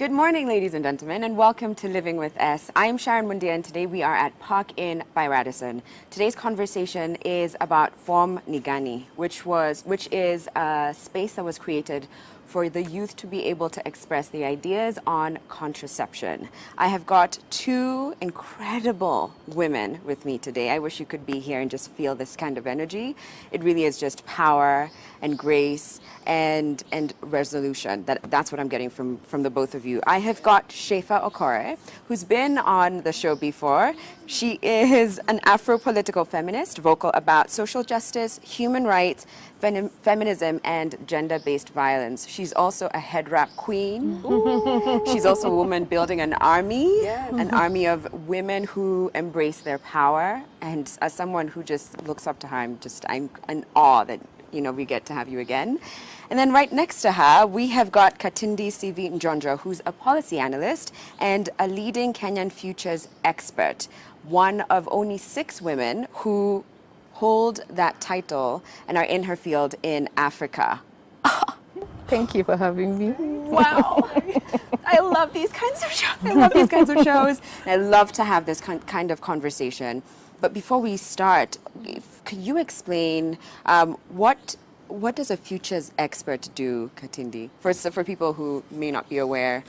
Good morning, ladies and gentlemen, and welcome to Living with S. I am Sharon Mundia, and today we are at Park Inn by Radisson. Today's conversation is about Form Nigani, which is a space that was created for the youth to be able to express the ideas on contraception. I have got two incredible women with me today. I wish you could be here and just feel this kind of energy. It really is just power and grace and resolution. That's what I'm getting from the both of you. I have got Shefa Okore, who's been on the show before. She is an Afro-political feminist, vocal about social justice, human rights, feminism, and gender-based violence. She's also a head wrap queen. She's also a woman building an army, an army of women who embrace their power. And as someone who just looks up to her, I'm in awe that we get to have you again. And then right next to her, we have got Katindi Sivi Njonjo, who's a policy analyst and a leading Kenyan futures expert, one of only 6 women who hold that title and are in her field in Africa. Thank you for having me. Wow. I love these kinds of shows. I love to have this kind of conversation. But before we start, could you explain what does a futures expert do, Katindi? For people who may not be aware.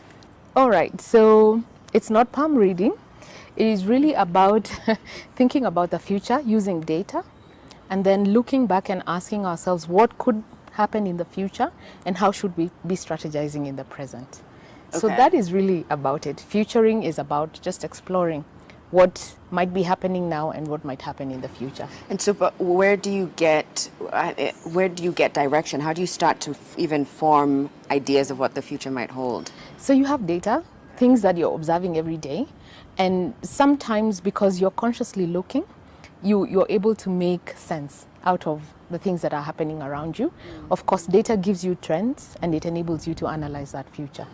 All right, so it's not palm reading. It is really about thinking about the future using data and then looking back and asking ourselves what could happen in the future and how should we be strategizing in the present. Okay. So that is really about it. Futuring is about just exploring what might be happening now and what might happen in the future. And so, but where do you get direction? How do you start to even form ideas of what the future might hold? So you have data, things that you're observing every day, and sometimes because you're consciously looking, you're able to make sense out of the things that are happening around you. Of course, data gives you trends and it enables you to analyze that future.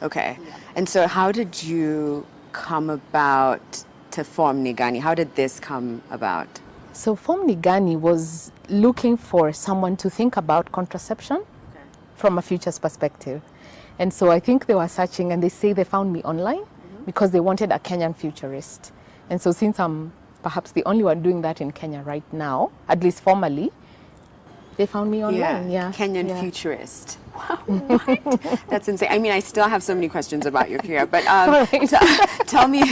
Okay. And so how did you come about to Form Nigani? How did this come about? So Form Nigani was looking for someone to think about contraception from a futures perspective. And so I think they were searching and they say they found me online because they wanted a Kenyan futurist. And so since I'm perhaps the only one doing that in Kenya right now, at least formally, they found me online. Kenyan futurist. Wow, what? That's insane. I mean, I still have so many questions about your career, but tell me,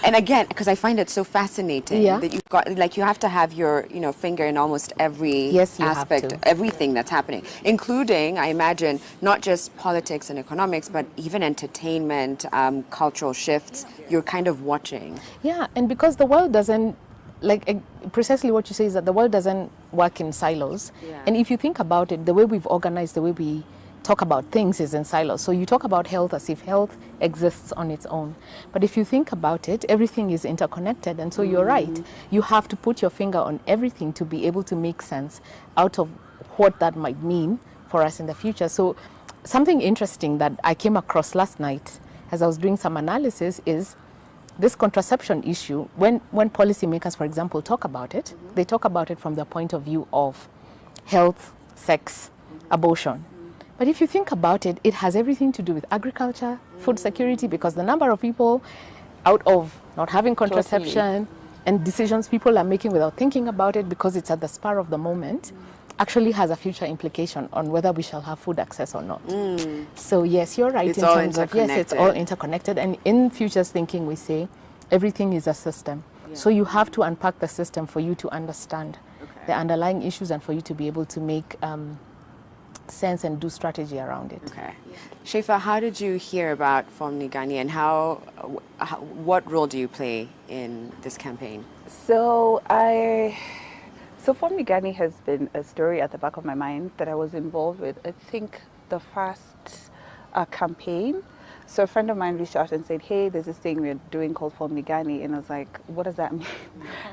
and again, because I find it so fascinating that you've got, like, you have to have your, finger in almost every aspect, everything that's happening, including, I imagine, not just politics and economics, but even entertainment, cultural shifts. You're kind of watching. Yeah, and because the world doesn't, precisely what you say is that the world doesn't work in silos. Yeah. And if you think about it, the way we've organized, the way we talk about things is in silos. So you talk about health as if health exists on its own. But if you think about it, everything is interconnected. And so you're right. You have to put your finger on everything to be able to make sense out of what that might mean for us in the future. So something interesting that I came across last night as I was doing some analysis is this contraception issue. When policymakers, for example, talk about it, they talk about it from the point of view of health, sex, abortion. But if you think about it, it has everything to do with agriculture, food security, because the number of people out of not having contraception and decisions people are making without thinking about it because it's at the spur of the moment actually has a future implication on whether we shall have food access or not. So yes, you're right. It's all interconnected. Yes, it's all interconnected. And in futures thinking, we say everything is a system. Yeah. So you have to unpack the system for you to understand the underlying issues and for you to be able to make sense and do strategy around it. Okay. Yeah. Shefa, how did you hear about Form Nigani and what role do you play in this campaign? So Form Nigani has been a story at the back of my mind that I was involved with. I think the first campaign. So a friend of mine reached out and said, hey, there's this thing we're doing called Form Nigani. And I was like, what does that mean?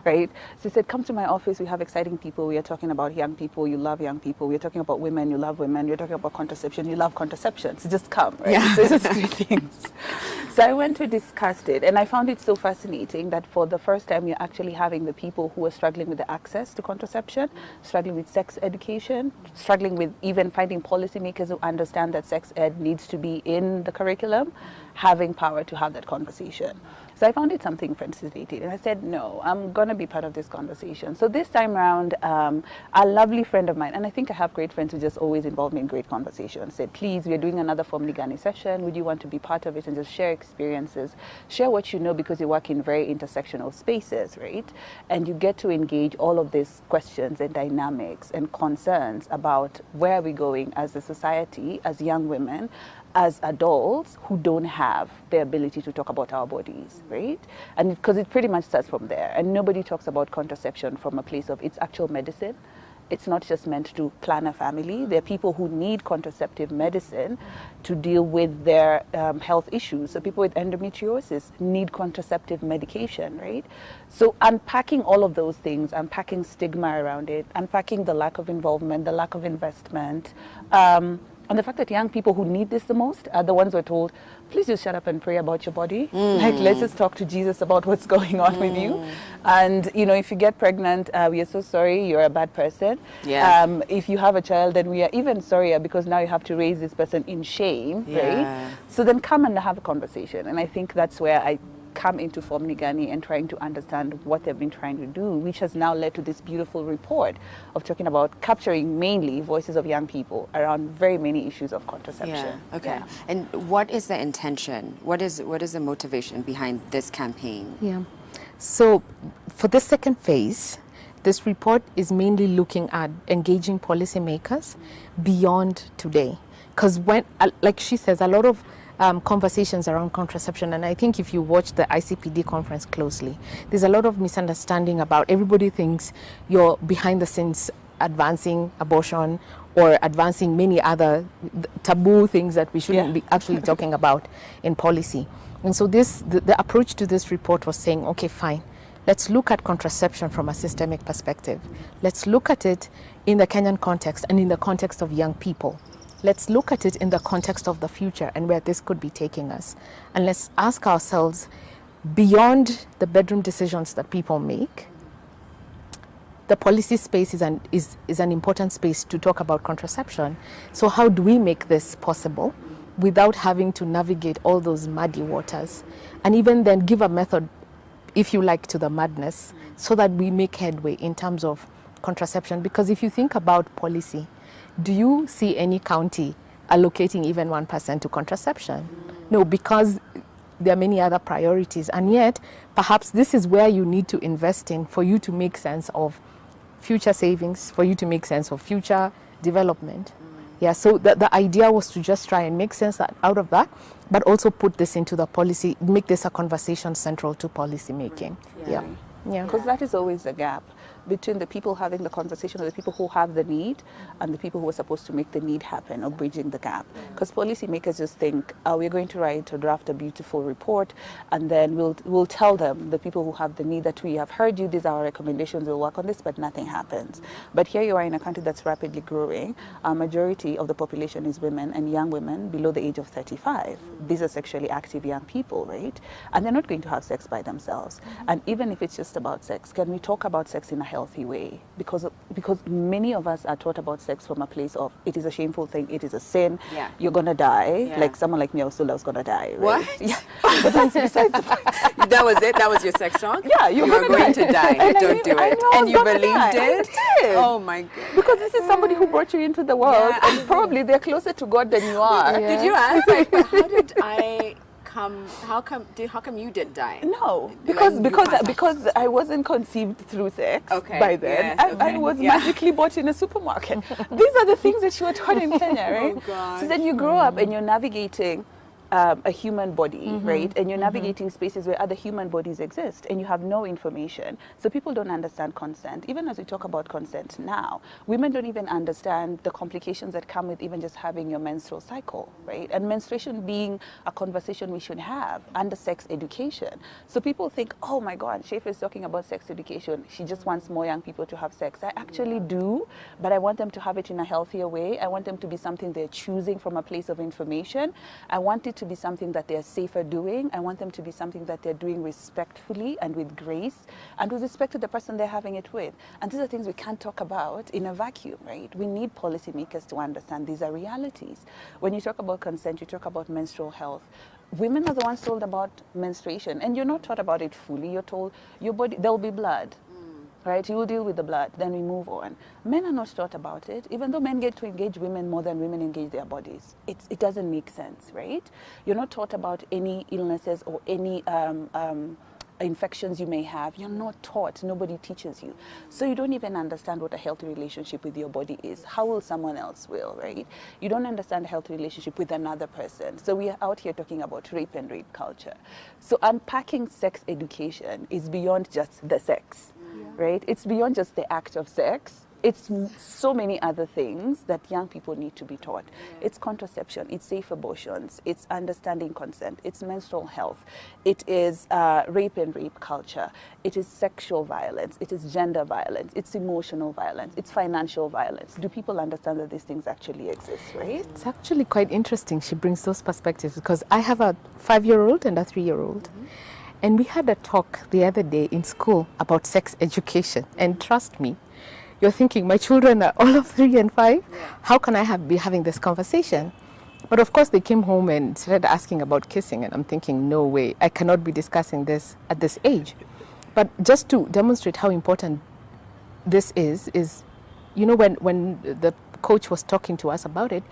Right? So he said, come to my office. We have exciting people. We are talking about young people. You love young people. We're talking about women. You love women. You're talking about contraception. You love contraception. So just come. Right? Yeah. So it's just 3 things. So I went to discuss it. And I found it so fascinating that for the first time, you're actually having the people who are struggling with the access to contraception, struggling with sex education, struggling with even finding policymakers who understand that sex ed needs to be in the curriculum. system having power to have that conversation. So I found it something fascinating, and I said, no, I'm going to be part of this conversation. So this time around, a lovely friend of mine, and I think I have great friends who just always involve me in great conversations, said, please, we're doing another Form Nigani session. Would you want to be part of it and just share experiences, share what you know, because you work in very intersectional spaces, right? And you get to engage all of these questions and dynamics and concerns about where are we going as a society, as young women, as adults who don't have the ability to talk about our bodies, right? And because it pretty much starts from there. And nobody talks about contraception from a place of it's actual medicine. It's not just meant to plan a family. There are people who need contraceptive medicine to deal with their health issues. So people with endometriosis need contraceptive medication, right? So unpacking all of those things, unpacking stigma around it, unpacking the lack of involvement, the lack of investment, and the fact that young people who need this the most are the ones who are told, please just shut up and pray about your body. Like, let's just talk to Jesus about what's going on with you. And, you know, if you get pregnant, we are so sorry, you're a bad person. Yeah. If you have a child, then we are even sorrier because now you have to raise this person in shame, right? So then come and have a conversation. And I think that's where I come into Form Nigani and trying to understand what they've been trying to do, which has now led to this beautiful report of talking about capturing mainly voices of young people around very many issues of contraception. Yeah. Okay. And what is the intention? What is the motivation behind this campaign? Yeah. So for the second phase, this report is mainly looking at engaging policymakers beyond today. Because when, like she says, a lot of conversations around contraception, and I think if you watch the ICPD conference closely, there's a lot of misunderstanding about, everybody thinks you're behind the scenes advancing abortion or advancing many other taboo things that we shouldn't be actually talking about in policy. And so the approach to this report was saying, okay, fine, let's look at contraception from a systemic perspective. Let's look at it in the Kenyan context and in the context of young people. Let's look at it in the context of the future and where this could be taking us. And let's ask ourselves, beyond the bedroom decisions that people make, the policy space is an important space to talk about contraception. So how do we make this possible without having to navigate all those muddy waters? And even then give a method, if you like, to the madness, so that we make headway in terms of contraception. Because if you think about policy, do you see any county allocating even 1% to contraception? No, because there are many other priorities. And yet, perhaps this is where you need to invest in for you to make sense of future savings, for you to make sense of future development. Yeah, so the idea was to just try and make sense out of that, but also put this into the policy, make this a conversation central to policy making. Yeah. Because that is always the gap between the people having the conversation, or the people who have the need, and the people who are supposed to make the need happen, or bridging the gap. Because policymakers just think, we're going to write or draft a beautiful report, and then we'll tell them, the people who have the need, that we have heard you, these are our recommendations, we'll work on this, but nothing happens. But here you are in a country that's rapidly growing. A majority of the population is women, and young women below the age of 35. These are sexually active young people, right? And they're not going to have sex by themselves. And even if it's just about sex, can we talk about sex in a healthy way? Because many of us are taught about sex from a place of, it is a shameful thing, it is a sin, you're gonna die. Like someone like me, I was told I was gonna die, right? What? Yeah. But that's besides the point. That was it? That was your sex talk? Yeah, you were going to die. Don't do it. And you believed it? I did. Oh my goodness. Because this is somebody who brought you into the world, and probably they're closer to God than you are. Did you ask, like, how did I come? How come you didn't die? No, because I wasn't conceived through sex by then. I was magically bought in a supermarket. These are the things that you were taught in Kenya, right? Oh, gosh. So then you grow up and you're navigating a human body, right? And you're navigating spaces where other human bodies exist, and you have no information. So people don't understand consent. Even as we talk about consent now, women don't even understand the complications that come with even just having your menstrual cycle, right? And menstruation being a conversation we should have under sex education. So people think, oh my God, Shafer is talking about sex education. She just wants more young people to have sex. I actually do, but I want them to have it in a healthier way. I want them to be something they're choosing from a place of information. I want it to be something that they're safer doing. I want them to be something that they're doing respectfully and with grace and with respect to the person they're having it with. And these are things we can't talk about in a vacuum, right? We need policymakers to understand these are realities. When you talk about consent, you talk about menstrual health. women are the ones told about menstruation, and you're not taught about it fully. You're told your body, there'll be blood, right? You will deal with the blood, then we move on. Men are not taught about it, even though men get to engage women more than women engage their bodies. It doesn't make sense, right? You're not taught about any illnesses or any infections you may have. You're not taught. Nobody teaches you. So you don't even understand what a healthy relationship with your body is. How will someone else will, right? You don't understand a healthy relationship with another person. So we are out here talking about rape and rape culture. So unpacking sex education is beyond just the sex, right? It's beyond just the act of sex. It's so many other things that young people need to be taught. It's contraception, it's safe abortions, it's understanding consent, it's menstrual health, it is rape and rape culture, it is sexual violence, it is gender violence, it's emotional violence, it's financial violence. Do people understand that these things actually exist, right? It's actually quite interesting she brings those perspectives, because I have a 5-year-old and a 3-year-old. And we had a talk the other day in school about sex education. And trust me, you're thinking, my children are all of 3 and 5. How can I be having this conversation? But of course, they came home and started asking about kissing. And I'm thinking, no way, I cannot be discussing this at this age. But just to demonstrate how important this is, you know, when the coach was talking to us about it,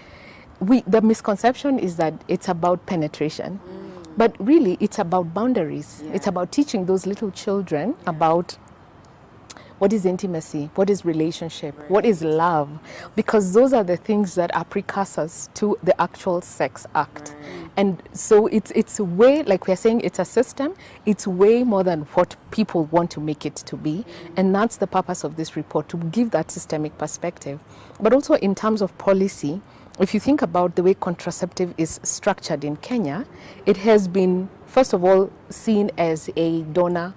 the misconception is that it's about penetration. But really, it's about boundaries. It's about teaching those little children about what is intimacy, what is relationship, what is love, because those are the things that are precursors to the actual sex act. And so it's way, like we're saying, it's a system, it's way more than what people want to make it to be. And that's the purpose of this report, to give that systemic perspective. But also in terms of policy, if you think about the way contraceptive is structured in Kenya, it has been, first of all, seen as a donor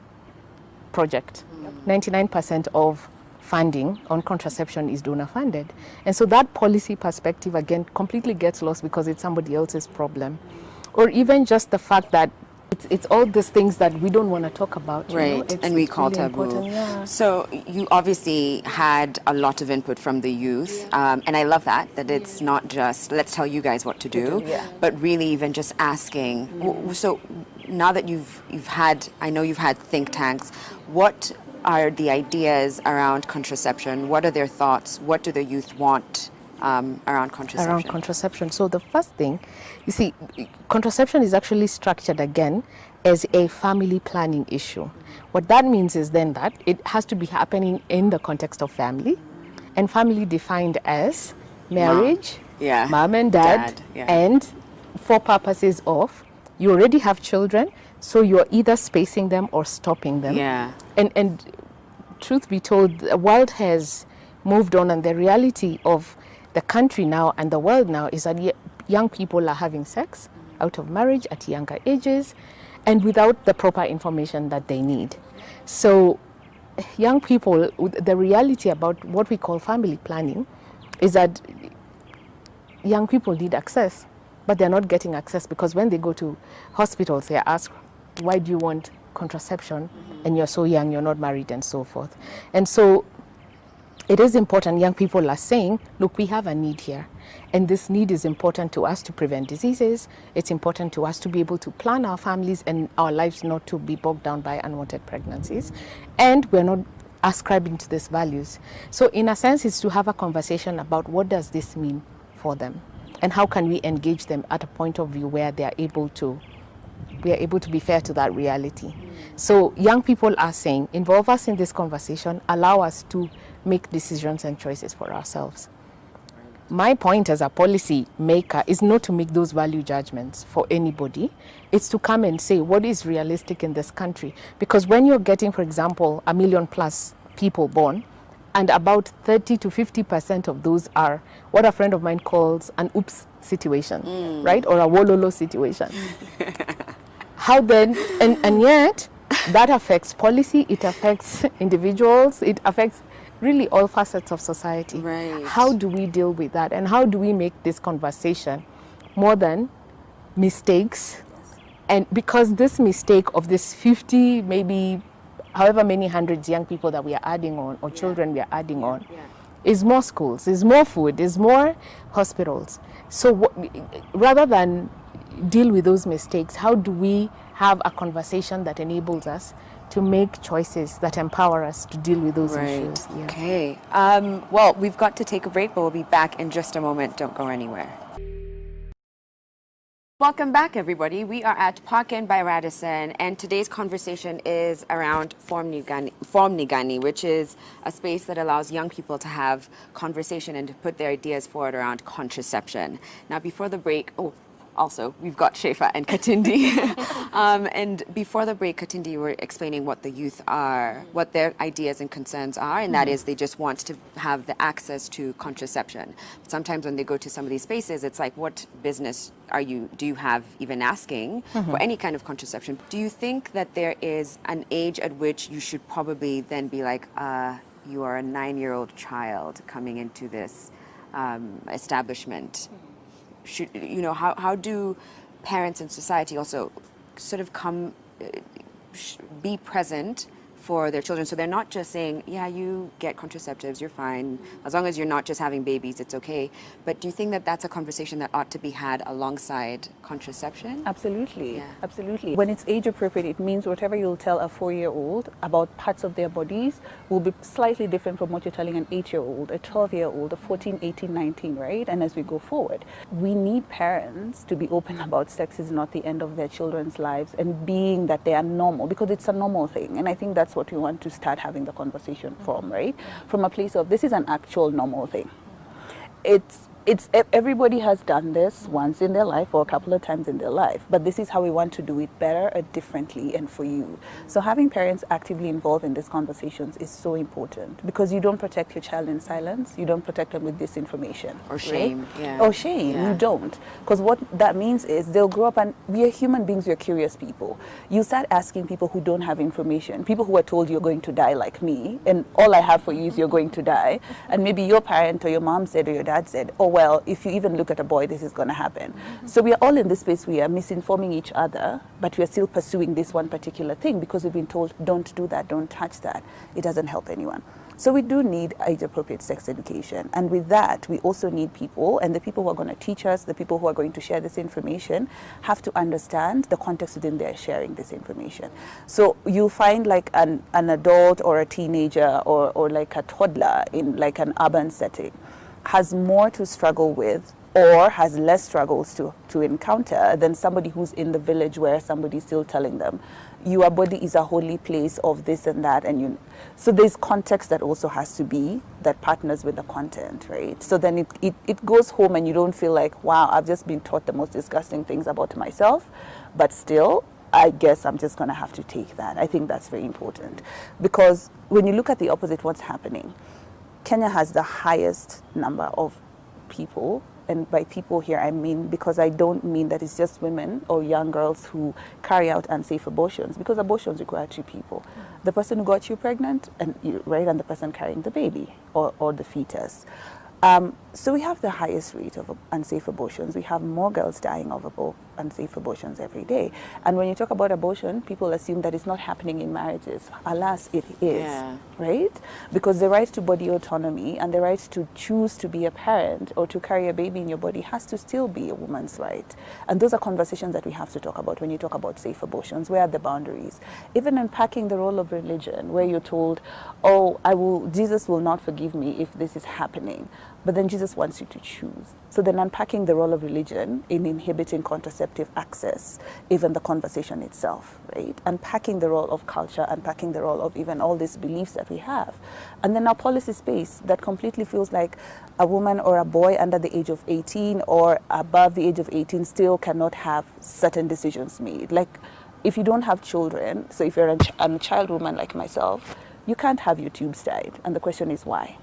project. 99% of funding on contraception is donor funded. And so that policy perspective, again, completely gets lost because it's somebody else's problem. Or even just the fact that it's all these things that we don't want to talk about. Right, you know? and we call taboo. Yeah. So you obviously had a lot of input from the youth, and I love that it's not just, let's tell you guys what to do, but really even just asking. So now that you've had, I know you've had think tanks, what are the ideas around contraception? What are their thoughts? What do the youth want around contraception? Around contraception. So the first thing, you see, contraception is actually structured again as a family planning issue. What that means is then that it has to be happening in the context of family, and family defined as marriage, mom and dad, and for purposes of, you already have children, so you're either spacing them or stopping them. And truth be told, the world has moved on, and the reality of the country now and the world now is that young people are having sex out of marriage at younger ages and without the proper information that they need. So young people, the reality about what we call family planning is that young people need access, but they're not getting access because when they go to hospitals, they're asked, why do you want contraception? And you're so young, you're not married, and so forth. And so it is important. Young people are saying, look, we have a need here. And this need is important to us to prevent diseases. It's important to us to be able to plan our families and our lives not to be bogged down by unwanted pregnancies. And we're not ascribing to these values. So in a sense, it's to have a conversation about what does this mean for them? And how can we engage them at a point of view where we are able to be fair to that reality. So young people are saying, involve us in this conversation, allow us to make decisions and choices for ourselves. My point as a policy maker is not to make those value judgments for anybody. It's to come and say what is realistic in this country. Because when you're getting, for example, 1 million plus people born, and about 30 to 50% of those are what a friend of mine calls an oops situation, right? Or a wololo situation. How then, and yet, that affects policy, it affects individuals, it affects really all facets of society. Right. How do we deal with that? And how do we make this conversation more than mistakes? And because this mistake of this 50, maybe however many hundreds young people that we are adding on, or children we are adding on, is more schools, is more food, is more hospitals. So rather than deal with those mistakes? How do we have a conversation that enables us to make choices that empower us to deal with those issues? Yeah. Okay. Well, we've got to take a break, but we'll be back in just a moment. Don't go anywhere. Welcome back, everybody. We are at Park Inn by Radisson, and today's conversation is around Form Nigani, which is a space that allows young people to have conversation and to put their ideas forward around contraception. Now, before the break, also, we've got Shefa and Katindi. And before the break, Katindi, you were explaining what the youth are, what their ideas and concerns are, and that is they just want to have the access to contraception. But sometimes when they go to some of these spaces, it's like, what business do you have even asking for any kind of contraception? Do you think that there is an age at which you should probably then be like, you are a 9-year-old child coming into this establishment? How do parents and society also sort of be present for their children, so they're not just saying, yeah, you get contraceptives, you're fine, as long as you're not just having babies, it's okay. But do you think that that's a conversation that ought to be had alongside contraception? Absolutely, Yeah. absolutely. When it's age appropriate, it means whatever you'll tell a 4-year-old about parts of their bodies will be slightly different from what you're telling an 8-year-old, a 12-year-old, a 14, 18, 19, right? And as we go forward, we need parents to be open about sex is not the end of their children's lives, and being that they are normal, because it's a normal thing. And I think that's what we want to start having the conversation from, right? From a place of, this is an actual normal thing. Everybody has done this once in their life or a couple of times in their life, but this is how we want to do it better or differently and for you. So having parents actively involved in these conversations is so important, because you don't protect your child in silence, you don't protect them with disinformation. Or shame. Right? Yeah. Or shame, Yeah. you don't. Because what that means is they'll grow up, and we are human beings, we're curious people. You start asking people who don't have information, people who are told you're going to die like me, and all I have for you is you're going to die, and maybe your parent or your mom said or your dad said, oh well, if you even look at a boy, this is going to happen. So we are all in this space, we are misinforming each other, but we are still pursuing this one particular thing because we've been told, don't do that, don't touch that. It doesn't help anyone. So we do need age-appropriate sex education. And with that, we also need people, and the people who are going to teach us, the people who are going to share this information, have to understand the context within they're sharing this information. So you find like an adult or a teenager or like a toddler in like an urban setting has more to struggle with, or has less struggles to encounter than somebody who's in the village where somebody's still telling them, your body is a holy place of this and that, and so there's context that also has to be, that partners with the content, right? So then it goes home and you don't feel like, wow, I've just been taught the most disgusting things about myself, but still, I guess I'm just going to have to take that. I think that's very important, because when you look at the opposite, what's happening? Kenya has the highest number of people, and by people here I mean, because I don't mean that it's just women or young girls who carry out unsafe abortions, because abortions require 2 people. The person who got you pregnant, and the person carrying the baby or the fetus. So we have the highest rate of unsafe abortions. We have more girls dying of unsafe abortions every day. And when you talk about abortion, people assume that it's not happening in marriages. Alas, it is, right? Because the right to body autonomy and the right to choose to be a parent or to carry a baby in your body has to still be a woman's right. And those are conversations that we have to talk about when you talk about safe abortions. Where are the boundaries? Even unpacking the role of religion, where you're told, oh, Jesus will not forgive me if this is happening. But then Jesus wants you to choose. So then unpacking the role of religion in inhibiting contraceptive access, even the conversation itself, right? Unpacking the role of culture, unpacking the role of even all these beliefs that we have. And then our policy space that completely feels like a woman or a boy under the age of 18 or above the age of 18 still cannot have certain decisions made. Like if you don't have children, so if you're a child woman like myself, you can't have your tubes tied. And the question is why?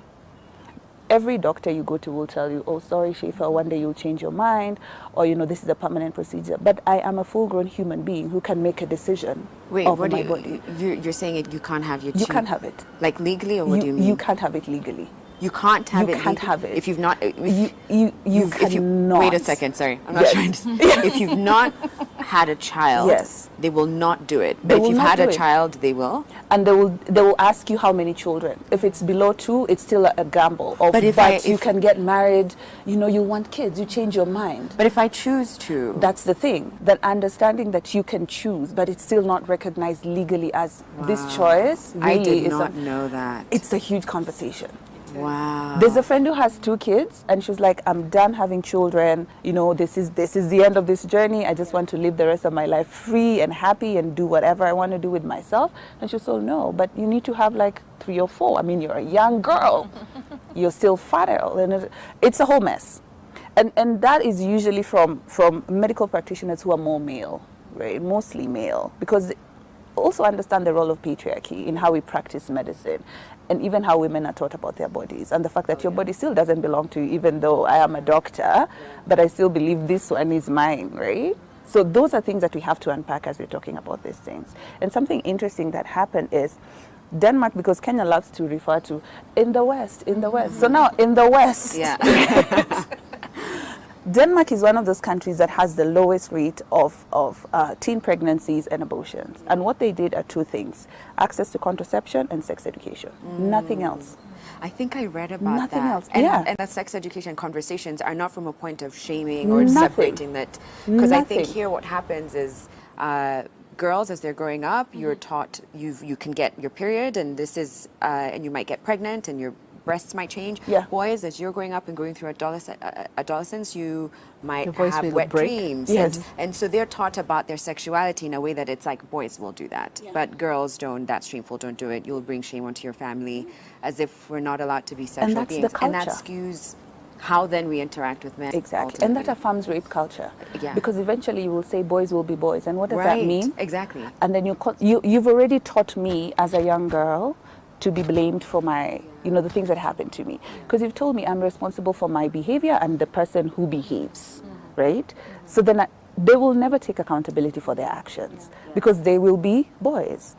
Every doctor you go to will tell you, oh, sorry, Shefa, one day you'll change your mind, or, this is a permanent procedure. But I am a full-grown human being who can make a decision over my body. You're saying you can't have your tube? You can't have it. Like legally, or what do you mean? You can't have it legally. You can't have it legally? You can't have it. If you've not... You cannot. Wait a second, sorry. I'm not trying to... If you've not had a child, Yes. they will not do it. They But if will you've not had do a it. child, they will. And they will ask you how many children. If it's below 2, it's still a gamble. Of, But if you can get married, you know, you want kids, you change your mind. But if I choose to, That's the thing, that understanding that you can choose, but it's still not recognized legally as this choice. Really I did is not know that. It's a huge conversation. Wow. There's a friend who has 2 kids, and she's like, I'm done having children. You know, this is the end of this journey. I just want to live the rest of my life free and happy and do whatever I want to do with myself. And she's so, no, but you need to have like 3 or 4. I mean, you're a young girl. You're still fertile. And it's a whole mess. And that is usually from medical practitioners who are more male, right? Mostly male, because they also understand the role of patriarchy in how we practice medicine, and even how women are taught about their bodies, and the fact that your body still doesn't belong to you, even though I am a doctor, but I still believe this one is mine, right? So those are things that we have to unpack as we're talking about these things. And something interesting that happened is Denmark, because Kenya loves to refer to in the West. So now in the West, Denmark is one of those countries that has the lowest rate of teen pregnancies and abortions. And what they did are 2 things: access to contraception and sex education. Nothing else. I think I read about Nothing that. else. And, Yeah. and the sex education conversations are not from a point of shaming or separating that. Because I think here what happens is girls, as they're growing up, you're taught you can get your period, and this is and you might get pregnant, and your breasts might change. Yeah. Boys, as you're growing up and going through adolescence, you might voice have will wet break. dreams. Yes. And so they're taught about their sexuality in a way that it's like boys will do that. But girls don't, that's shameful, don't do it. You'll bring shame onto your family, as if we're not allowed to be sexual that's the beings. And that culture. skews how then we interact with men. Exactly. And that ultimately. affirms rape culture. Yeah. Because eventually you will say boys will be boys. And what does that mean? Exactly. And then you've already taught me as a young girl to be blamed for my, the things that happened to me. Because you've told me I'm responsible for my behavior and the person who behaves, right? So then they will never take accountability for their actions because they will be boys.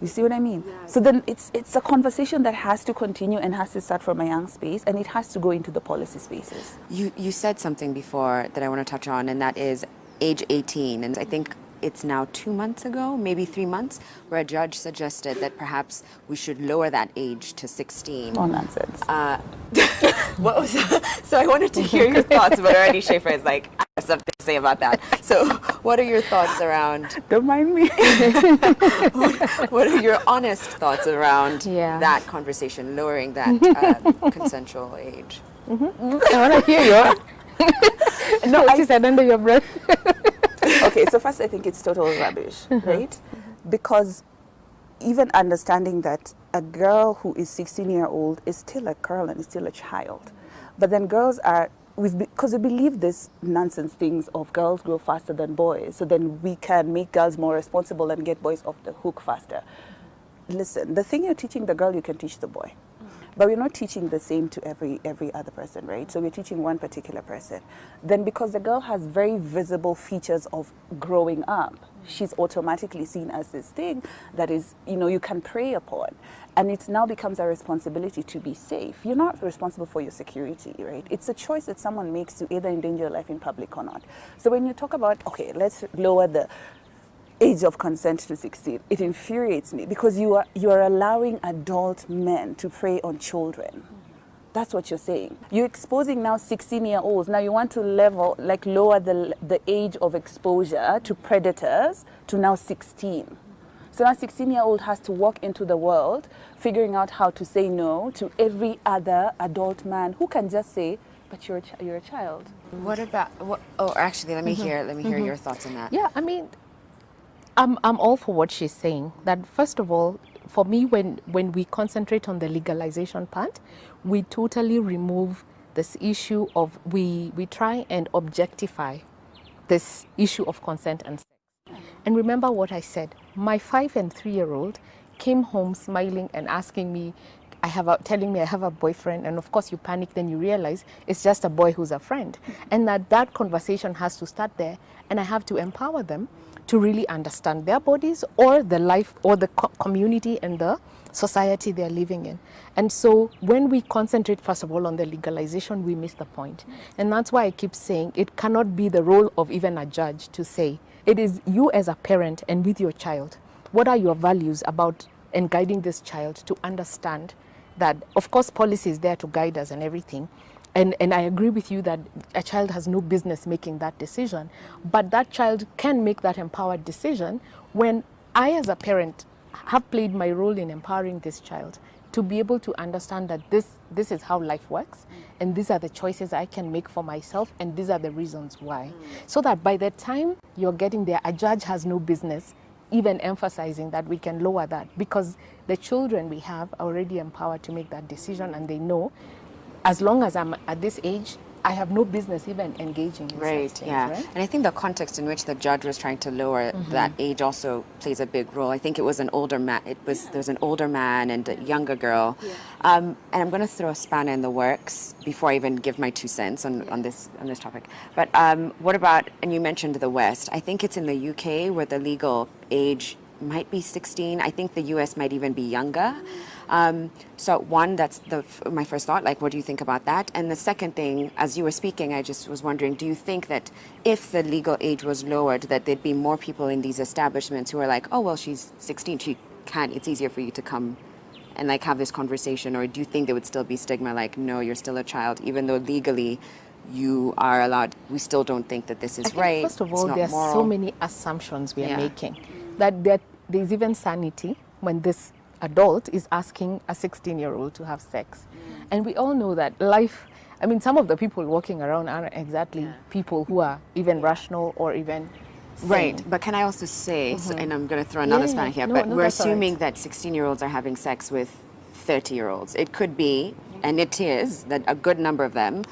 You see what I mean? So then it's a conversation that has to continue and has to start from a young space, and it has to go into the policy spaces. You said something before that I want to touch on, and that is age 18. And I think it's now 2 months ago, maybe 3 months, where a judge suggested that perhaps we should lower that age to 16. Oh, nonsense. What was that? So I wanted to hear your thoughts, but already Schaefer is like, I have something to say about that. So what are your thoughts around, Don't mind me. what are your honest thoughts around that conversation, lowering that consensual age? I want to hear you. No, I said under your breath. Okay, so first I think it's total rubbish, right? Because even understanding that a girl who is 16-year-old is still a girl and is still a child. But then girls are, because we believe this nonsense things of girls grow faster than boys, so then we can make girls more responsible and get boys off the hook faster. Listen, the thing you're teaching the girl, you can teach the boy. But we're not teaching the same to every other person, right? So we're teaching one particular person. Then because the girl has very visible features of growing up, she's automatically seen as this thing that is, you can prey upon. And it now becomes a responsibility to be safe. You're not responsible for your security, right? It's a choice that someone makes to either endanger your life in public or not. So when you talk about, okay, let's lower the age of consent to 16, it infuriates me because you are allowing adult men to prey on children. That's what you're saying. You're exposing now 16-year-olds. Now you want to lower the age of exposure to predators to now 16. So now 16-year-old has to walk into the world figuring out how to say no to every other adult man who can just say, but you're a child. What about, actually, let me hear your thoughts on that. Yeah, I mean, I'm all for what she's saying. That first of all, for me, when we concentrate on the legalization part, we totally remove this issue of we try and objectify this issue of consent and sex. And remember what I said. My 5 and 3-year-old came home smiling and asking me, telling me I have a boyfriend, and of course you panic, then you realize it's just a boy who's a friend, and that conversation has to start there, and I have to empower them to really understand their bodies or the life or the community and the society they're living in. And so when we concentrate first of all on the legalization, we miss the point. And that's why I keep saying it cannot be the role of even a judge to say, it is you as a parent and with your child, what are your values about and guiding this child to understand that, of course, policy is there to guide us and everything. And I agree with you that a child has no business making that decision, but that child can make that empowered decision when I, as a parent, have played my role in empowering this child to be able to understand that this is how life works, and these are the choices I can make for myself, and these are the reasons why. So that by the time you're getting there, a judge has no business even emphasizing that we can lower that, because the children we have are already empowered to make that decision, and they know as long as I'm at this age, I have no business even engaging in Right, such things, yeah. right? And I think the context in which the judge was trying to lower that age also plays a big role. I think it was an older man. There was an older man and a younger girl. And I'm going to throw a spanner in the works before I even give my 2 cents on this topic. But what about, and you mentioned the West. I think it's in the UK where the legal age might be 16. I think the US might even be younger. So one, that's my first thought, like, what do you think about that? And the second thing, as you were speaking, I just was wondering, do you think that if the legal age was lowered, that there'd be more people in these establishments who are like, oh, well, she's 16, she can't, it's easier for you to come and like have this conversation? Or do you think there would still be stigma, like, no, you're still a child, even though legally you are allowed, we still don't think that this is I think right? first of all, there are so many assumptions we are making that there's even sanity when this adult is asking a 16-year-old to have sex. And we all know that life, I mean, some of the people walking around aren't exactly people who are even rational or even sane. Right, but can I also say, and I'm going to throw another spanner here, but we're assuming that 16-year-olds are having sex with 30-year-olds. It could be, and it is, that a good number of them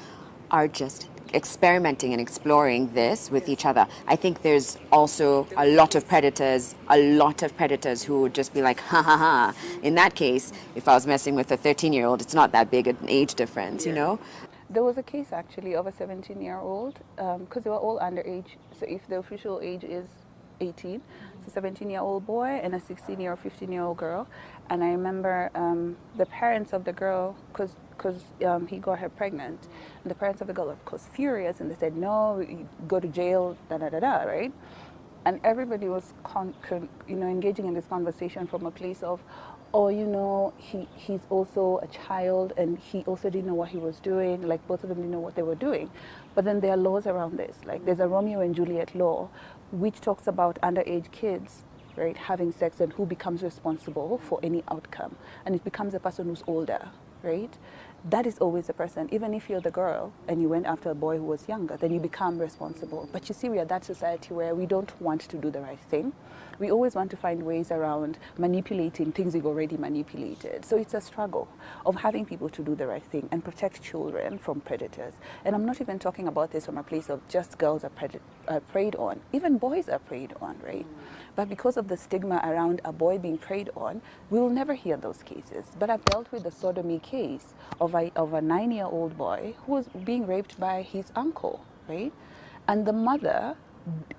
are just experimenting and exploring this with each other. I think there's also a lot of predators who would just be like, ha ha ha. In that case, if I was messing with a 13-year-old, it's not that big an age difference, you know? There was a case actually of a 17-year-old, because they were all underage. So if the official age is 18, it's a 17-year-old boy and a 16-year or 15-year-old girl. And I remember the parents of the girl, because he got her pregnant, and the parents of the girl were of course furious, and they said, no, you go to jail, right? And everybody was engaging in this conversation from a place of, oh, he's also a child, and he also didn't know what he was doing. Like, both of them didn't know what they were doing. But then there are laws around this. Like, there's a Romeo and Juliet law, which talks about underage kids, right, having sex, and who becomes responsible for any outcome. And it becomes a person who's older, right? That is always the person. Even if you're the girl and you went after a boy who was younger, then you become responsible. But you see, we are that society where we don't want to do the right thing. We always want to find ways around manipulating things we've already manipulated. So it's a struggle of having people to do the right thing and protect children from predators. And I'm not even talking about this from a place of just girls are preyed on. Even boys are preyed on, right? But because of the stigma around a boy being preyed on, we will never hear those cases. But I've dealt with the sodomy case of a 9-year-old boy who was being raped by his uncle, right? And the mother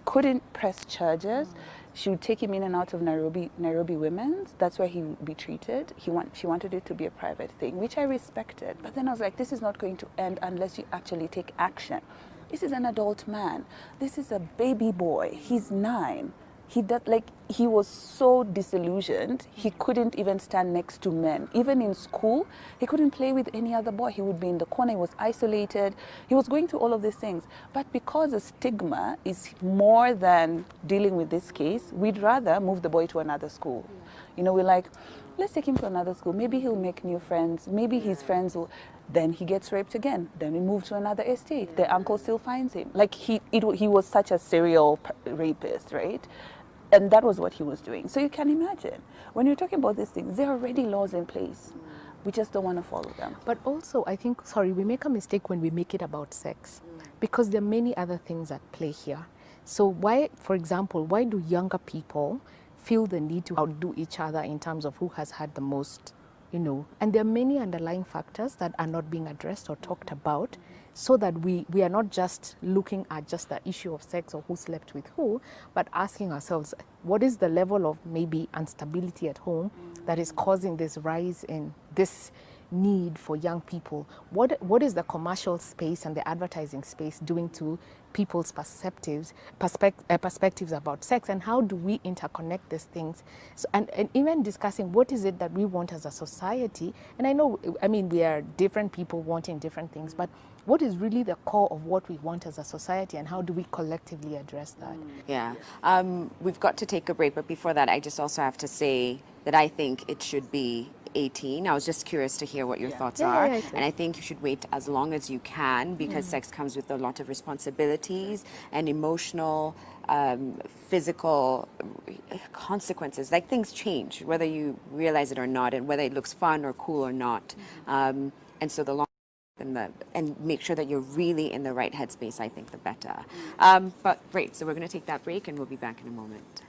couldn't press charges. She would take him in and out of Nairobi Women's. That's where he would be treated. She wanted it to be a private thing, which I respected. But then I was like, this is not going to end unless you actually take action. This is an adult man. This is a baby boy. He's 9. He was so disillusioned, he couldn't even stand next to men. Even in school, he couldn't play with any other boy. He would be in the corner, he was isolated. He was going through all of these things. But because the stigma is more than dealing with this case, we'd rather move the boy to another school. We're like, let's take him to another school. Maybe he'll make new friends. Maybe his friends will... Then he gets raped again. Then we move to another estate. The uncle still finds him. Like, he was such a serial rapist, right? And that was what he was doing. So you can imagine, when you're talking about these things, there are already laws in place. We just don't want to follow them. But also, I think, we make a mistake when we make it about sex, because there are many other things at play here. So why, for example, why do younger people feel the need to outdo each other in terms of who has had the most, you know, and there are many underlying factors that are not being addressed or talked about, so that we are not just looking at just the issue of sex or who slept with who, but asking ourselves, what is the level of maybe instability at home that is causing this rise in this need for young people? What is the commercial space and the advertising space doing to people's perspectives about sex, and how do we interconnect these things? So, and even discussing what is it that we want as a society. And I know, I mean, we are different people wanting different things, but what is really the core of what we want as a society, and how do we collectively address that? Yeah, we've got to take a break, but before that, I just also have to say that I think it should be 18. I was just curious to hear what your thoughts are. And I think you should wait as long as you can, because sex comes with a lot of responsibilities and emotional, physical consequences. Like, things change, whether you realize it or not, and whether it looks fun or cool or not. And so the longer and make sure that you're really in the right headspace, I think the better. But great, so we're going to take that break and we'll be back in a moment.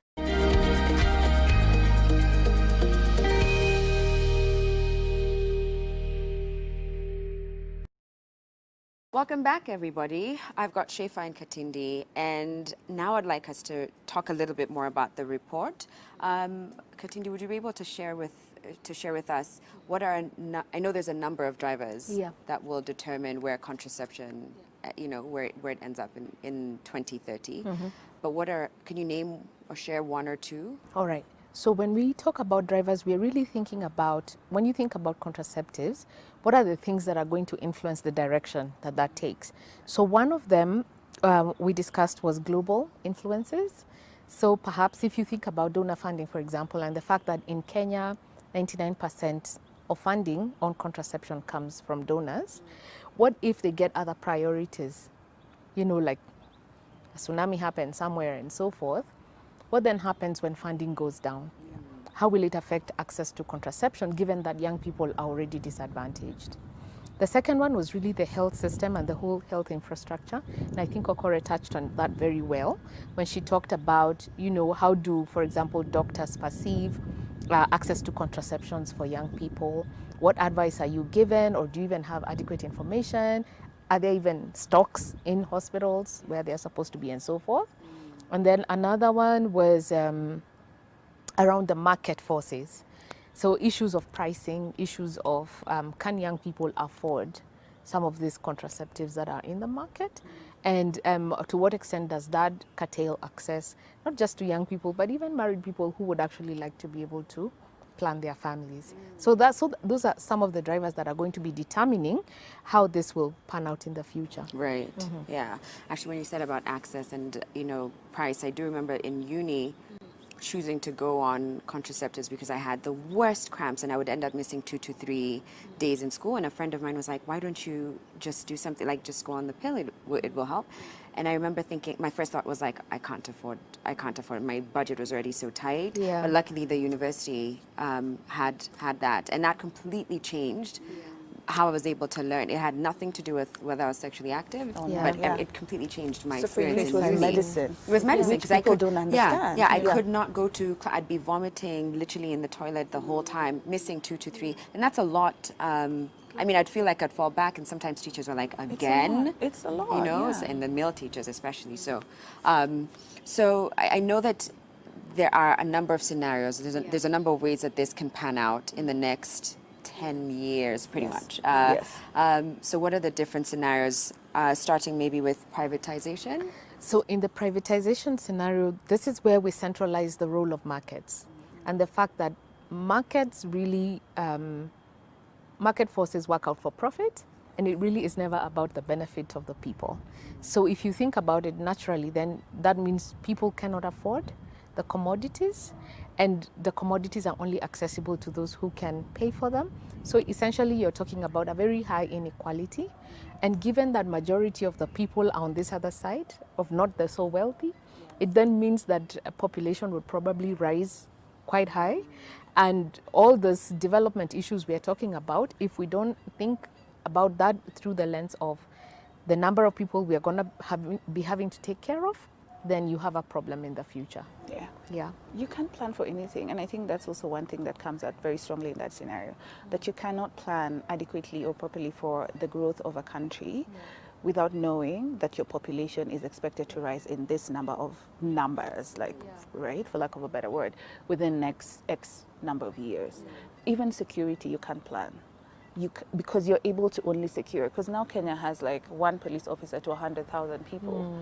Welcome back, everybody. I've got Shefa and Katindi, and now I'd like us to talk a little bit more about the report. Katindi, would you be able to share with us what are I know there's a number of drivers that will determine where contraception, you know, where it ends up in 2030. But can you name or share one or two? All right. So when we talk about drivers, we're really thinking about, when you think about contraceptives, what are the things that are going to influence the direction that takes? So one of them we discussed was global influences. So perhaps if you think about donor funding, for example, and the fact that in Kenya, 99% of funding on contraception comes from donors, what if they get other priorities? You know, like a tsunami happens somewhere and so forth. What then happens when funding goes down? How will it affect access to contraception, given that young people are already disadvantaged? The second one was really the health system and the whole health infrastructure. And I think Okore touched on that very well when she talked about, you know, how do, for example, doctors perceive access to contraceptions for young people? What advice are you given, or do you even have adequate information? Are there even stocks in hospitals where they're supposed to be, and so forth? And then another one was around the market forces. So issues of pricing, issues of can young people afford some of these contraceptives that are in the market? And to what extent does that curtail access, not just to young people, but even married people who would actually like to be able to plan their families. So those are some of the drivers that are going to be determining how this will pan out in the future. Right. Yeah. Actually, when you said about access and, you know, price, I do remember in uni choosing to go on contraceptives because I had the worst cramps and I would end up missing 2 to 3 days in school. And a friend of mine was like, why don't you just do something, like just go on the pill, it will help. And I remember thinking, my first thought was like, I can't afford it. My budget was already so tight. Yeah. But luckily the university had that, and that completely changed how I was able to learn. It had nothing to do with whether I was sexually active, but it completely changed my experience. So for you, it was medicine. It was medicine, because I could, don't understand. I could not go to, I'd be vomiting literally in the toilet the whole time, missing 2 to 3, and that's a lot. I mean, I'd feel like I'd fall back, and sometimes teachers were like, again? It's a lot, you know, and the male teachers especially. So, so I know that there are a number of scenarios. There's a number of ways that this can pan out in the next 10 years, pretty much. So what are the different scenarios, starting maybe with privatization? So in the privatization scenario, this is where we centralize the role of markets and the fact that markets really, market forces work out for profit, and it really is never about the benefit of the people. So if you think about it naturally, then that means people cannot afford the commodities, and the commodities are only accessible to those who can pay for them. So essentially you're talking about a very high inequality, and given that majority of the people are on this other side of not the so wealthy, it then means that a population would probably rise quite high, and all those development issues we are talking about, if we don't think about that through the lens of the number of people we are going to be having to take care of, then you have a problem in the future. Yeah. Yeah. You can't plan for anything, and I think that's also one thing that comes out very strongly in that scenario, that you cannot plan adequately or properly for the growth of a country without knowing that your population is expected to rise in this number of numbers, like, right, for lack of a better word, within next X number of years. Even security, you can't plan. Because you're able to only secure, because now Kenya has like one police officer to 100,000 people.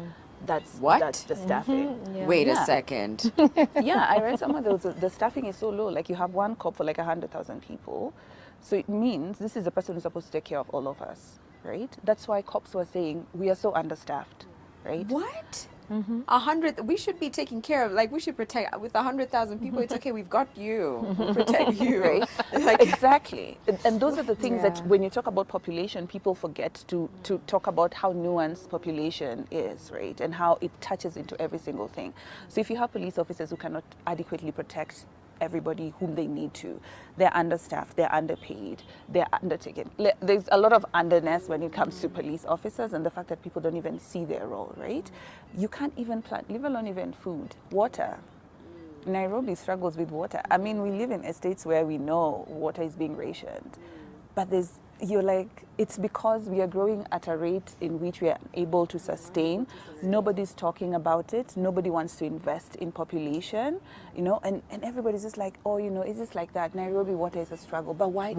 That's the staffing. Wait a second. Yeah, I read somewhere the staffing is so low. Like you have one cop for like 100,000 people, so it means this is the person who's supposed to take care of all of us, right? That's why cops were saying we are so understaffed, right? What? 100, we should be taken care of, like we should protect, with 100,000 people, it's okay, we've got you, we'll protect you. Right? Like, exactly. And those are the things that when you talk about population, people forget to talk about how nuanced population is, right? And how it touches into every single thing. So if you have police officers who cannot adequately protect everybody whom they need to, they're understaffed, they're underpaid, they're undertaken. There's a lot of underness when it comes to police officers, and the fact that people don't even see their role, right? You can't even plan, leave alone even food, water. Nairobi struggles with water. I mean, we live in estates where we know water is being rationed, but it's because we are growing at a rate in which we are able to sustain. Nobody's talking about it. Nobody wants to invest in population, and everybody's just like, oh, it's just like that. Nairobi water is a struggle, but why is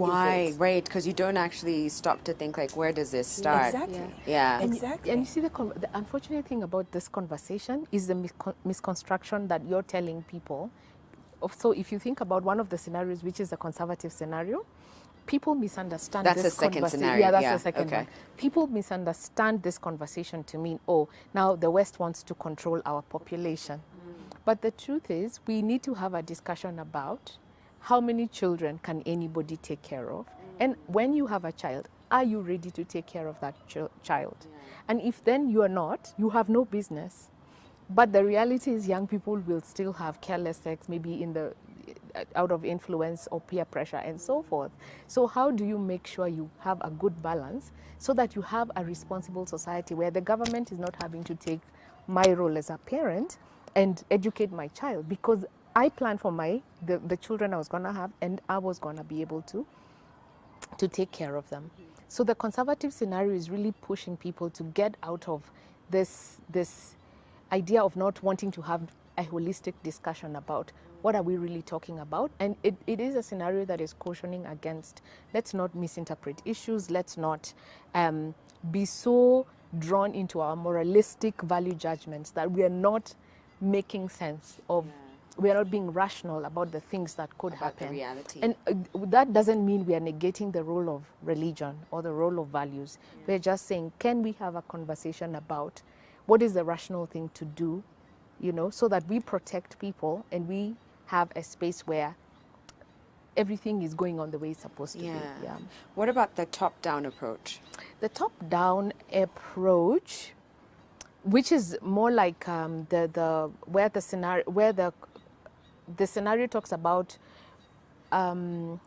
it? Right, because you don't actually stop to think, like, where does this start? Exactly. Yeah. Exactly. And you see, the unfortunate thing about this conversation is the misconstruction that you're telling people. So if you think about one of the scenarios, which is the conservative scenario, people misunderstand That's this the second conversation. scenario. Yeah, that's Yeah, the second okay. one. People misunderstand this conversation to mean, oh, now the West wants to control our population. But the truth is, we need to have a discussion about how many children can anybody take care of? And when you have a child, are you ready to take care of that child? And if then you are not, you have no business. But the reality is young people will still have careless sex, maybe out of influence or peer pressure and so forth. So how do you make sure you have a good balance so that you have a responsible society where the government is not having to take my role as a parent and educate my child, because I planned for the children I was going to have, and I was going to be able to take care of them. So the conservative scenario is really pushing people to get out of this idea of not wanting to have a holistic discussion about what are we really talking about. And it is a scenario that is cautioning against, let's not misinterpret issues, let's not be so drawn into our moralistic value judgments that we are not making sense of, we are not being rational about the things that could happen. The reality. And that doesn't mean we are negating the role of religion or the role of values. We're just saying, can we have a conversation about what is the rational thing to do, so that we protect people and we have a space where everything is going on the way it's supposed to be. Yeah. What about the top-down approach? The top-down approach, which is more like where the scenario talks about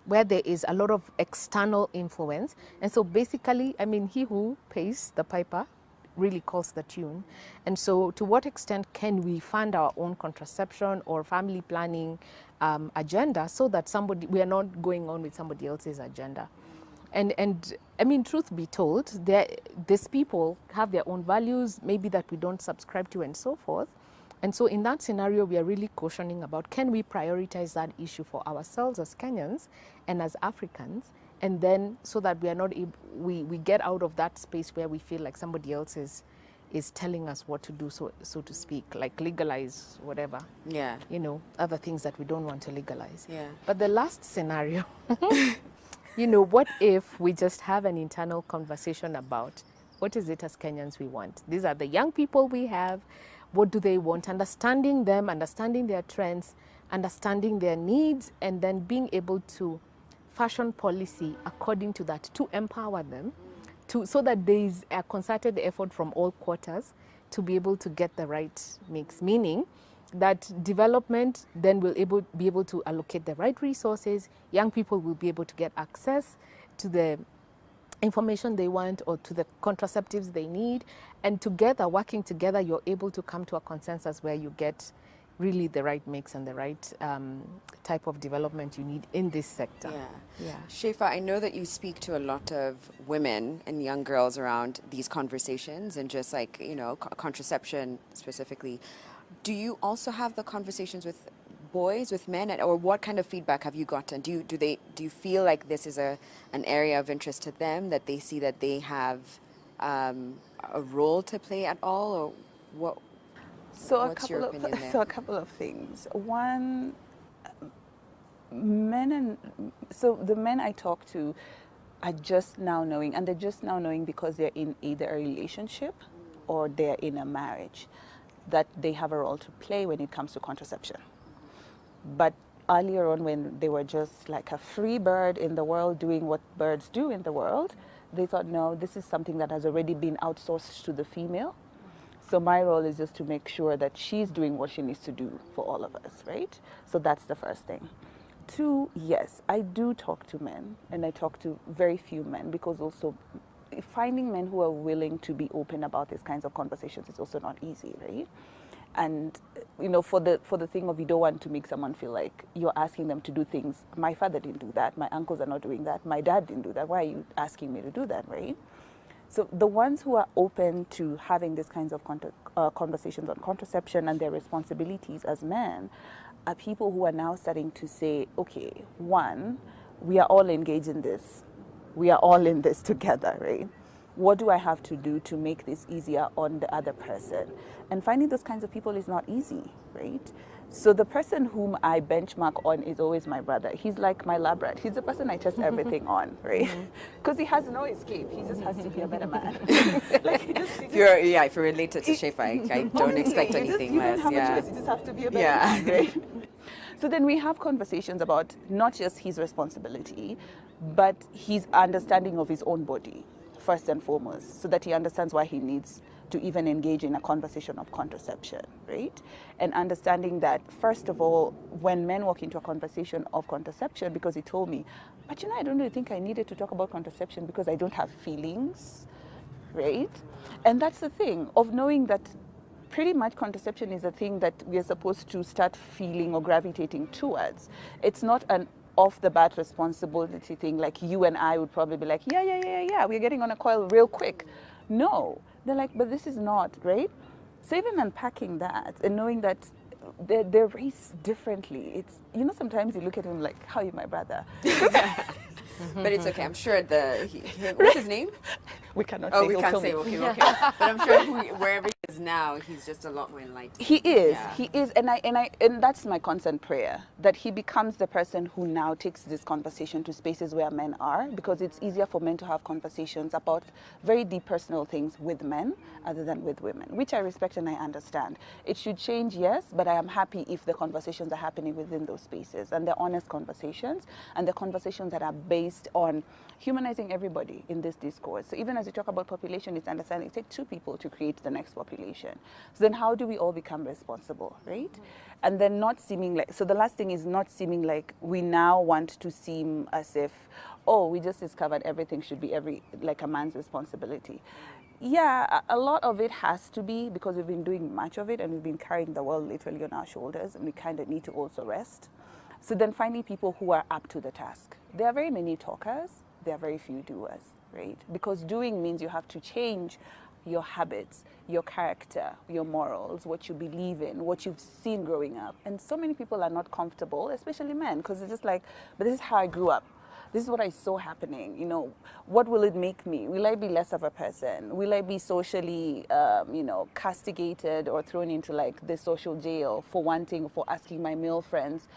where there is a lot of external influence, and so basically, I mean, he who pays the piper really calls the tune. And so to what extent can we fund our own contraception or family planning agenda so that we are not going on with somebody else's agenda? And I mean, truth be told, these people have their own values, maybe that we don't subscribe to and so forth. And so in that scenario, we are really cautioning about, can we prioritize that issue for ourselves as Kenyans and as Africans? And then so that we are not we get out of that space where we feel like somebody else is telling us what to do, so to speak, like legalize whatever. Yeah. Other things that we don't want to legalize. Yeah. But the last scenario, what if we just have an internal conversation about what is it as Kenyans we want? These are the young people we have. What do they want? Understanding them, understanding their trends, understanding their needs, and then being able to fashion policy according to that, to empower them, so that there is a concerted effort from all quarters to be able to get the right mix, meaning that development then will be able to allocate the right resources, young people will be able to get access to the information they want or to the contraceptives they need, and together, working together, you're able to come to a consensus where you get really the right mix and the right type of development you need in this sector. Yeah. Shefa, I know that you speak to a lot of women and young girls around these conversations and just like, you know, contraception specifically. Do you also have the conversations with boys, with men, or what kind of feedback have you gotten? Do you feel like this is an area of interest to them, that they see that they have a role to play at all, or what? What's your opinion there? So a couple of things. One, the men I talk to are just now knowing, and they're just now knowing because they're in either a relationship or they're in a marriage, that they have a role to play when it comes to contraception. But earlier on, when they were just like a free bird in the world doing what birds do in the world, they thought, no, this is something that has already been outsourced to the female. So my role is just to make sure that she's doing what she needs to do for all of us, right? So that's the first thing. Two, yes, I do talk to men, and I talk to very few men, because also finding men who are willing to be open about these kinds of conversations is also not easy, right? And you know, for the thing of, you don't want to make someone feel like you're asking them to do things. My father didn't do that. My uncles are not doing that. My dad didn't do that. Why are you asking me to do that, right? So the ones who are open to having these kinds of conversations on contraception and their responsibilities as men are people who are now starting to say, okay, one, we are all engaged in this. We are all in this together, right? What do I have to do to make this easier on the other person? And finding those kinds of people is not easy, right? So the person whom I benchmark on is always my brother. He's like my lab rat. He's the person I test everything on, right? Because he has no escape. He just has to be a better man. If you're related to Shefa, I don't expect anything less. You don't have a choice. You just have to be a better man, right? So then we have conversations about not just his responsibility, but his understanding of his own body, first and foremost, so that he understands why he needs to even engage in a conversation of contraception, right? And understanding that, first of all, when men walk into a conversation of contraception, because he told me, but you know, I don't really think I needed to talk about contraception because I don't have feelings, right? And that's the thing of knowing that pretty much contraception is a thing that we are supposed to start feeling or gravitating towards. It's not an off the bat responsibility thing like you and I would probably be like, yeah, we're getting on a coil real quick. No, they're like, but this is not, right? So even unpacking that and knowing that they're raised differently. It's, you know, sometimes you look at him like, how are you my brother? But it's okay. I'm sure what's his name? We cannot say. Oh, we can't say. Okay. But I'm sure wherever he is now, he's just a lot more enlightened. He is, and that's my constant prayer, that he becomes the person who now takes this conversation to spaces where men are, because it's easier for men to have conversations about very deep personal things with men other than with women, which I respect and I understand. It should change, yes, but I am happy if the conversations are happening within those spaces, and they're honest conversations, and the conversations that are based on humanizing everybody in this discourse. So even as we talk about population, it's understanding it takes two people to create the next population. So then how do we all become responsible, right? And then not seeming like, so the last thing is not seeming like we now want to seem as if, oh, we just discovered everything should be like a man's responsibility. Yeah, a lot of it has to be, because we've been doing much of it and we've been carrying the world literally on our shoulders, and we kind of need to also rest. So then finding people who are up to the task. There are very many talkers, there are very few doers, right? Because doing means you have to change your habits, your character, your morals, what you believe in, what you've seen growing up. And so many people are not comfortable, especially men, because it's just like, but this is how I grew up. This is what I saw happening. You know, what will it make me? Will I be less of a person? Will I be socially, castigated or thrown into like the social jail for asking my male friends,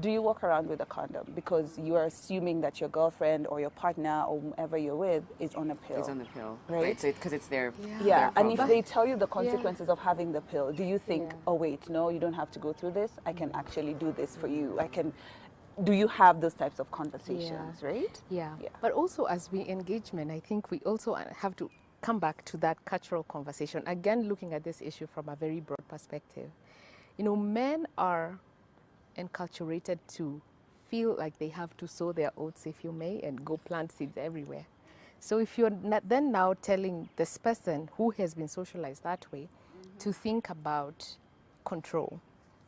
do you walk around with a condom? Because you are assuming that your girlfriend or your partner or whoever you're with is on a pill. Is on the pill, right? So because it's their yeah. And if they tell you the consequences of having the pill, do you think, oh wait, no, you don't have to go through this. I can actually do this for you. Do you have those types of conversations, right? Yeah. But also as we engage men, I think we also have to come back to that cultural conversation. Again, looking at this issue from a very broad perspective. You know, men are enculturated to feel like they have to sow their oats, if you may, and go plant seeds everywhere. So if you're not then now telling this person who has been socialized that way to think about control,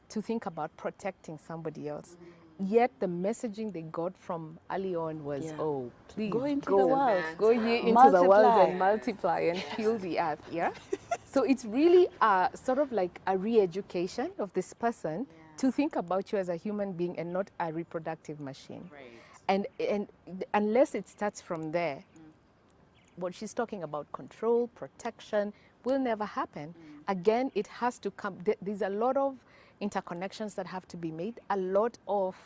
to think about protecting somebody else, yet the messaging they got from early on was, oh, please Go into the world. go ye into the world Multiply. and multiply and fill the earth. Yeah. So it's really sort of like a re-education of this person to think about you as a human being and not a reproductive machine. Right. And unless it starts from there, what she's talking about, control, protection, will never happen. Again, it has to come. There's a lot of interconnections that have to be made, a lot of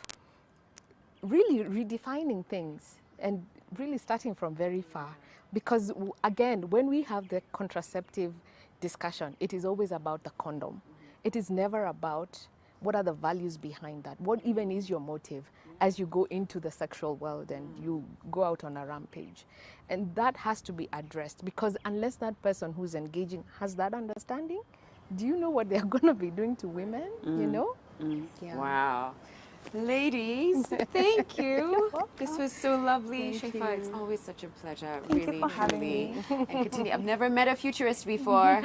really redefining things and really starting from very far. Because again, when we have the contraceptive discussion, it is always about the condom. It is never about what are the values behind that? What even is your motive as you go into the sexual world and you go out on a rampage? And that has to be addressed, because unless that person who's engaging has that understanding, do you know what they're going to be doing to women? You know? Yeah. Wow. Ladies, thank you. This was so lovely. Shaifa, it's always such a pleasure. Thank you really, for having truly. me. And continue. I've never met a futurist before.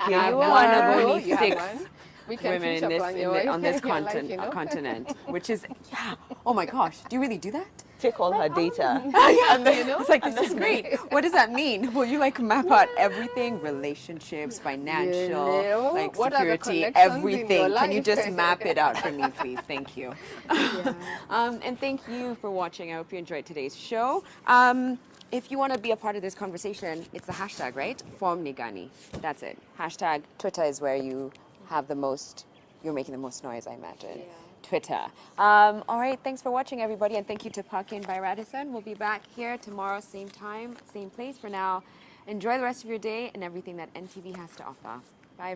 Here you one of are. only You have 6 one. We can women in future this, plan your- on this your life, you know? continent, which is, yeah. Oh my gosh, do you really do that? Take all her data. It's like, this is great. What does that mean? Will you like map out everything? Relationships, financial, know, like what are the security, connections in your everything. Can you life? just map it out for me, please? Thank you. And thank you for watching. I hope you enjoyed today's show. If you want to be a part of this conversation, it's the hashtag, right? #FormNigani. That's it. Hashtag Twitter is where you have the most, you're making the most noise, I imagine. Yeah. Twitter. All right, thanks for watching, everybody, and thank you to Parkin by Radisson. We'll be back here tomorrow, same time, same place. For now, enjoy the rest of your day and everything that NTV has to offer. Bye, everybody.